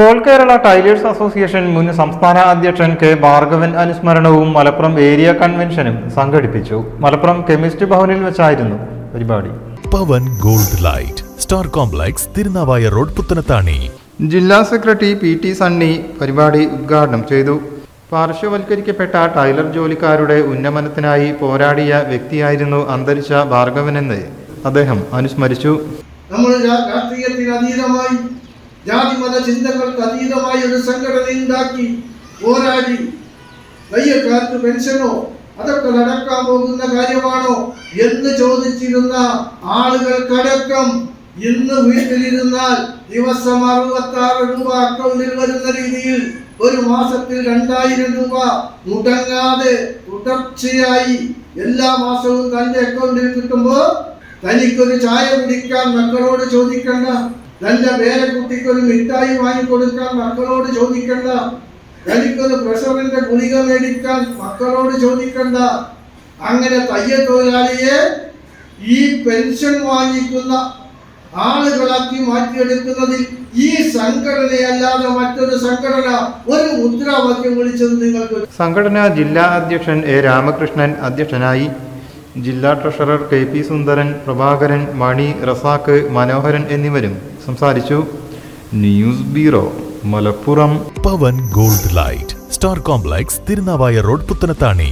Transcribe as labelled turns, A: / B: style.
A: All Kerala tailors association മുൻ സംസ്ഥാന അധ്യക്ഷൻ കെ ഭാർഗവൻ അനുസ്മരണവും മലപ്പുറം ഏരിയ കൺവെൻഷനും സംഘടിപ്പിച്ചു. മലപ്പുറം കെമിസ്റ്റ് ഭവനിൽ വെച്ചായിരുന്നു പരിപാടി.
B: Pavan gold light star complex Tirunavaya road Puthanathani.
A: ജില്ലാ സെക്രട്ടറി PT സണ്ണി പരിപാടി ഉദ്ഘാടനം ചെയ്തു. പാർശ്വവൽക്കരിക്കപ്പെട്ട ടൈലർ ജോലിക്കാരുടെ ഉന്നമനത്തിനായി പോരാടിയ വ്യക്തിയായിരുന്നു അന്തരിച്ച ഭാർഗവനെന്ന് അദ്ദേഹം അനുസ്മരിച്ചു.
C: രാഷ്ട്രീയത്തിന് അതീതമായി ജാതിമത ചിന്തകൾക്ക് അതീതമായി ഒരു സംഘടന ഉണ്ടാക്കി പോരാടി കയ്യക്കാർക്ക് പെൻഷനോ അതൊക്കെ നടക്കാൻ പോകുന്ന കാര്യമാണോ എന്ന് ചോദിച്ചിരുന്ന ആളുകൾക്കടക്കം ഇന്ന് വീട്ടിലിരുന്നാൽ ദിവസം 66 രൂപ അക്കൗണ്ടിൽ വരുന്ന രീതിയിൽ ഒരു മാസത്തിൽ 2000 രൂപ മുടങ്ങാതെ തുടർച്ചയായി എല്ലാ മാസവും തന്റെ അക്കൗണ്ടിൽ കിട്ടുമ്പോൾ തനിക്കൊരു ചായ കുടിക്കാൻ മക്കളോട് ചോദിക്കണ്ട, തന്റെ പേരക്കുട്ടിക്കൊരു മിഠായി വാങ്ങിക്കൊടുക്കാൻ മക്കളോട് ചോദിക്കണ്ട, തനിക്കൊരു പ്രഷറിന്റെ ഗുളിക മേടിക്കാൻ മക്കളോട് ചോദിക്കണ്ട. അങ്ങനെ തയ്യൽ തൊഴിലാളിയെ ഈ പെൻഷൻ വാങ്ങിക്കുന്ന ആളുകളാക്കി മാറ്റിയെടുക്കുന്നതിൽ ഈ സംഘടനയല്ലാതെ മറ്റൊരു സംഘടന ഒരു മുദ്രാവാക്യം വിളിച്ചത് നിങ്ങൾക്ക്.
A: സംഘടന ജില്ലാ അധ്യക്ഷൻ A. രാമകൃഷ്ണൻ അധ്യക്ഷനായി. ജില്ലാ ട്രഷറർ KP സുന്ദരൻ, പ്രഭാകരൻ, മണി, റസാക്ക്, മനോഹരൻ എന്നിവരും സംസാരിച്ചു. News bureau, Malappuram.
B: Pavan gold light star complex Tirunavaya road Puthanathani.